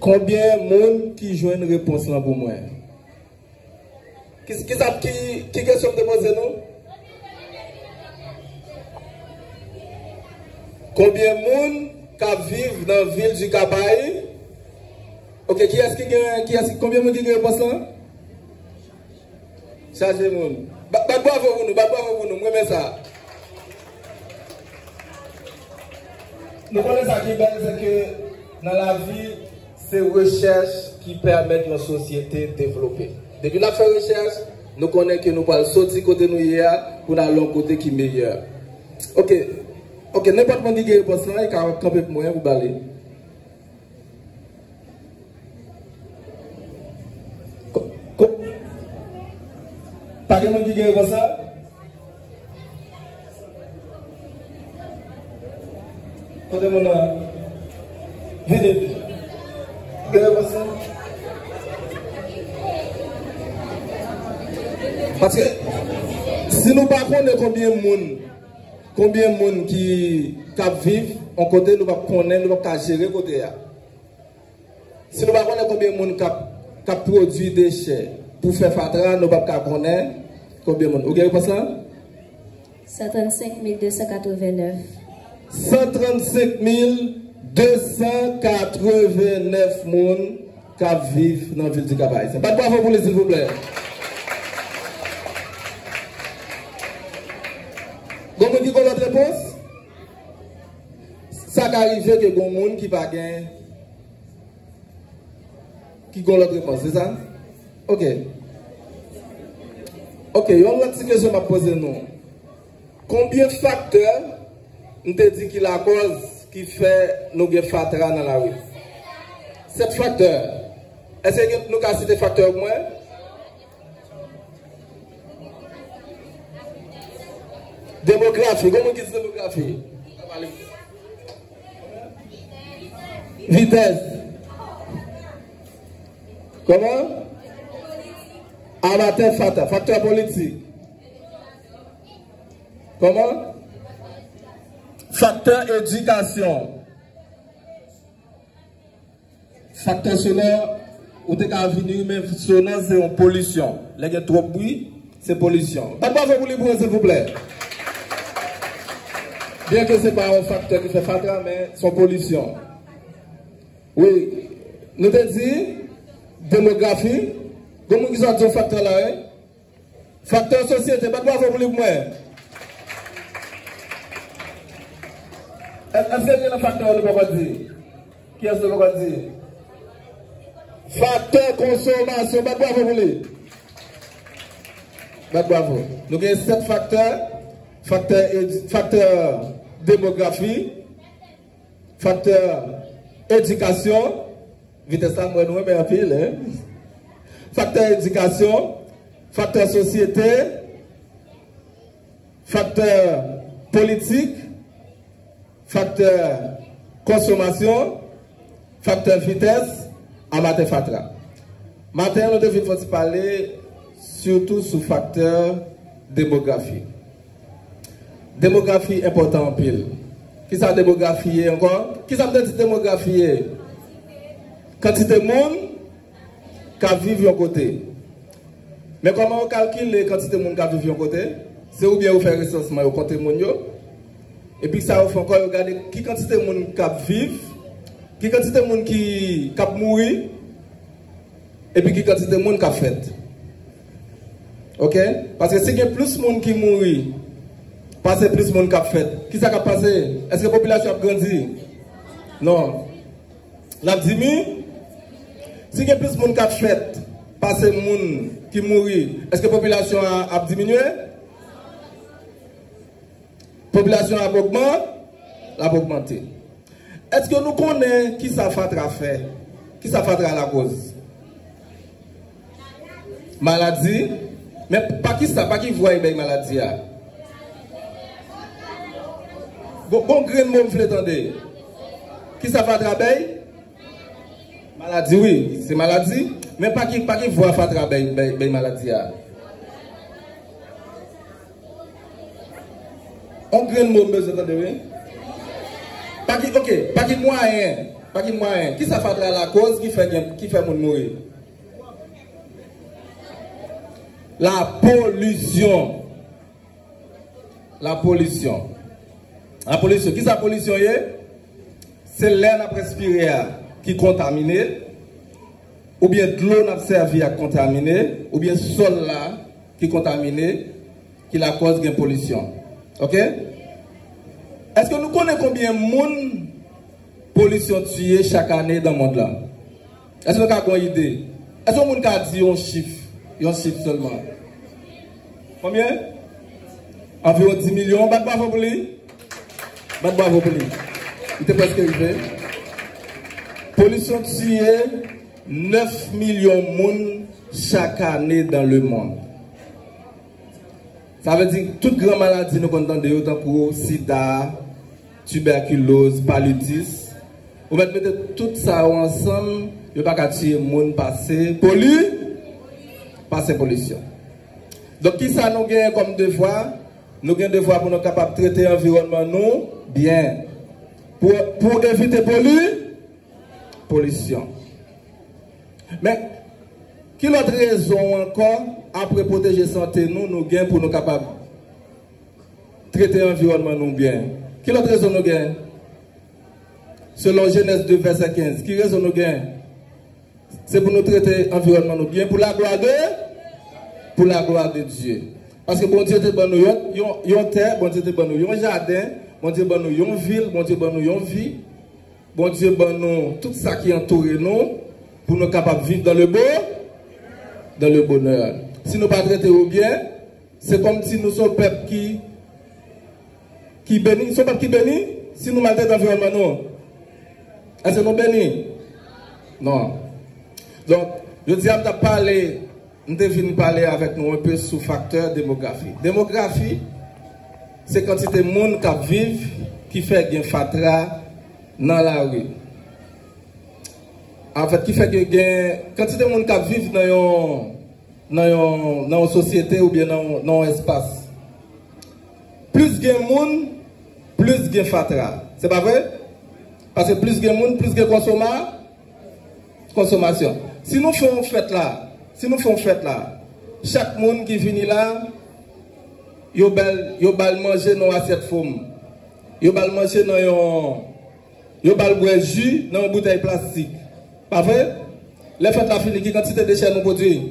Combien de monde qui joue une réponse là pour moi? Qui question de poser nous? Combien de monde qui vivent dans la ville du Kabaï? Ok, combien de monde qui a une réponse là? Chargez le monde. Bravo pour nous, moi ça. Nous connaissons ça qui est belle, c'est que dans la vie, c'est recherche qui permet une société de développer. Depuis la fait recherche, nous connaissons que nous pouvons sortir côté nous hier pour aller à côté qui est meilleur. Ok, n'importe qui qui est réponse là, il y a un peu de moyen pour aller. Pas de monde qui est réponse là? Côté mon là. Venez. Parce que si nous ne savons pas combien de monde qui vivent en côté, nous ne pouvons pas gérer côté. Si nous ne savons pas combien de monde qui produit des déchets pour faire fatra, nous ne pouvons pas connaître combien de monde. Vous avez ça? 135 289. 135 289 personnes qui vivent dans la ville du Kabaï. Pas de bravo pour les s'il vous plaît. Vous avez dit l'autre réponse? Ça arrive que les gens qui pas gagné qui ont l'autre réponse, c'est ça? Ok. Ok, il y a une autre question que je vais poser nous. Combien de facteurs on te dit qu'il a cause qui fait nous gagner fatra dans la rue? 7 facteurs. Est-ce que nous avons cité facteurs moins? Démographie. Comment on dit démographie? Vitesse. Comment? Amateur facteur. Facteur politique. Comment? Facteur éducation. Facteur sonore, ou t'es qu'à venir, mais sonore, c'est une pollution. Là, il y a trop de bruit, c'est pollution. Pas de pour les bruits, s'il vous plaît. Bien que ce n'est pas un facteur qui fait facteur, mais c'est pollution. Oui, nous te dit, démographie, comment ils ont dit un facteur là, hein? Facteur société, pas de pour les bruits. Est-ce qu'il y a un facteur que vous dire? Qui est-ce que vous dire? Facteur consommation, pas de bravo pour lui. Pas de bravo. Nous avons 7 facteurs. Facteur démographie, facteur éducation, vitesse à moi, nous, mais en pile, hein? Facteur éducation, facteur société, facteur politique, facteur consommation, facteur vitesse, amateur fatra. Maintenant, nous devons parler surtout sur facteur démographie. Démographie important en pile. Qui ça démographie encore? Qui ça peut dire démographie? Quantité de monde qui vivent à côté. Mais comment on calcule les quantités de monde qui vivent à côté? C'est ou bien on fait recensement au côté de monde. Et puis ça, on fait encore regarder qui quantité de monde qui vivent, qui quantité de monde qui mourir, et puis qui quantité de monde qui fait. Ok? Parce que si il y a plus de monde qui mourit, passer plus de monde qui fait. Qui ça a passé? Est-ce que la population a grandi? Non. La diminue? Si il y a plus de monde qui fait, passer de monde qui mourit, est-ce que la population a diminué? La population a augmenté? Elle a augmenté. Est-ce que nous connaissons qui ça fait? Qui ça fait à la cause? Maladie? Mais pas qui ça, pas qui voit une maladie. Bon grain de mot, vous l'entendez? Qui ça fait travail? Maladie, oui, c'est maladie. Mais pas qui voit faire travail, maladie. On grain de mot, vous entendez? Pas qui moyen. Pas qui moyen. Qui ça fait la cause qui fait mon mourir? La pollution. La pollution. La pollution. Qui ça pollution est? C'est l'air à respirer qui est contaminé, ou bien de l'eau n'a servi à contaminer, ou bien le sol là qui est contaminé, qui la cause de la pollution. Ok? Est-ce que nous connaissons combien de monde pollution tue chaque année dans le monde là? Est-ce que nous avons une idée? Est-ce que nous avons dit un chiffre seulement? Combien? Environ 10 millions. Bravo pour lui. Bravo pour lui. Il était presque arrivé. Pollution tue 9 millions de monde chaque année dans le monde. Ça veut dire que toute grande maladie nous entendons autant que sida, tuberculose, paludisme. Vous mettez tout ça ensemble, il n'y a pas qu'à tuer le monde passé. Passer pollution. Donc, qui ça nous gagne comme devoir? Nous avons devoir pour nous capables de traiter l'environnement nous bien. Pour éviter pollution. Mais, quelle autre raison encore, après protéger la santé, nous gagnons pour nous capables de traiter l'environnement nous bien? Quelle autre raison nous gagnons? Selon Genèse 2, verset 15, qui raison nous gagnons? C'est pour nous traiter l'environnement nous bien, pour la gloire de Dieu. Parce que bon Dieu te donne une terre, bon Dieu te donne un jardin, bon Dieu te donne une ville, bon Dieu te donne une vie, bon Dieu te donne tout ça qui entoure nous pour nous capables de vivre dans le bonheur. Si nous ne pas traiter bien, c'est comme si nous sommes peuple qui bénit. Nous sommes peuple qui bénit si nous maltraitons l'environnement. Non. Est-ce que nous bénis? Non. Donc, je dis à vous parler. Nous devons parler avec nous un peu sur le facteur démographie. Démographie, c'est quantité de monde qui vivent, qui fait un fatra dans la rue. En fait, qui fait que quantité de monde qui vivent dans une société ou bien dans un espace. Plus de monde, plus de fatra. C'est pas vrai? Parce que plus de monde, plus de consommation. Si nous faisons fête là, chaque monde qui vient là, il va manger dans assiette forme. Il va manger dans boire jus dans une bouteille plastique. Pas vrai? Les fêtes la fini, qui quantité de déchets nous produisons?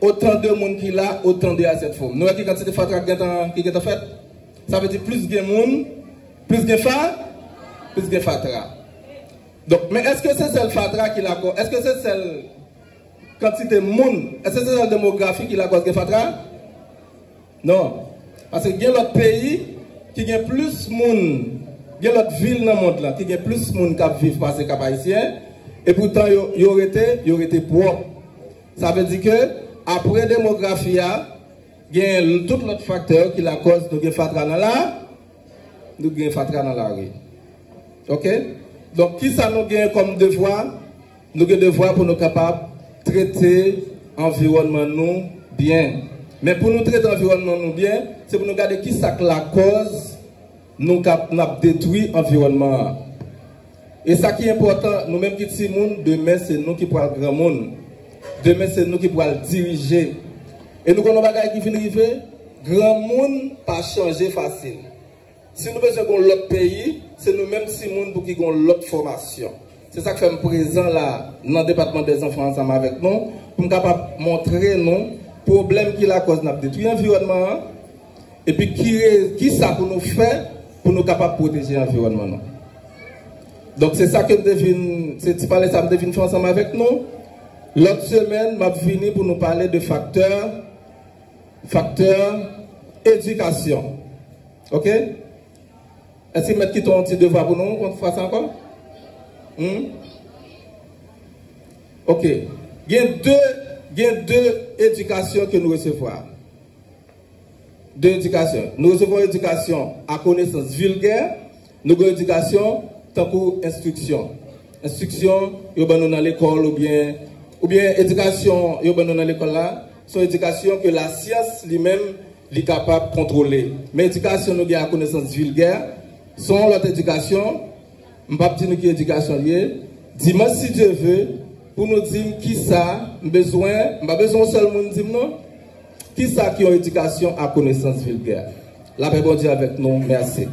Autant de monde qui là, autant de assiette forme. Nous avons qui quantité de fatra qui est fait? Ça veut dire plus de monde, plus de fatra. Donc, mais est-ce que c'est celle fatra qui l'a? Est-ce que c'est celle quantité de monde, est-ce que c'est la démographie qui la cause de fatra? Non. Parce qu'il y a l'autre pays qui a plus de monde, il y a l'autre ville dans le monde là, qui a plus de monde qui vivent par ces haïtiens, et pourtant il aurait été propre. Ça veut dire que après la démographie, il y a tout l'autre facteur qui la cause de fatra dans la rue. Ok? Donc, qui ça nous gagne comme devoir? Nous avons devoir pour nous capables traiter l'environnement nous bien. Mais pour nous traiter l'environnement nous bien, c'est pour nous garder qui ça que la cause nous a détruit l'environnement. Et ça qui est important, nous-mêmes qui sommes monde, demain c'est nous qui pourrons le grand monde. Demain c'est nous qui pourrons le diriger. Et nous avons des choses qui viennent arriver, grand monde pas changer facile. Si nous besoin de l'autre pays, c'est nous-mêmes qui sommes pour qui avons l'autre formation. C'est ça que je suis présent là, dans le département des enfants ensemble avec nous, pour nous capable montrer nous problème qui la cause de détruire l'environnement et puis qui ça pour nous faire pour nous capable protéger l'environnement. Donc c'est ça que nous devons, c'est parler ça, nous devons faire ensemble avec nous. L'autre semaine, je vais venir pour nous parler de facteur éducation. Ok? Est-ce que mettre qui ton petit devoir pour nous, qu'on fasse ça encore? Ok. Il y a deux éducations que nous recevons. Deux éducations. Nous recevons éducation à connaissance vulgaire, nous avons éducation tant qu'instruction. Instruction, nous avons dans l'école ou bien éducation, nous avons dans l'école là, c'est éducation que la science lui-même est capable de contrôler. Mais éducation, nous avons à connaissance vulgaire, sont l'autre éducation, je ne vais pas dire qui éducation liée. Dimanche, si Dieu veut, pour nous dire qui ça, besoin, je n'ai pas besoin seulement de dire non, qui ça qui ont éducation à connaissance vulgaire. La paix bon Dieu avec nous, merci.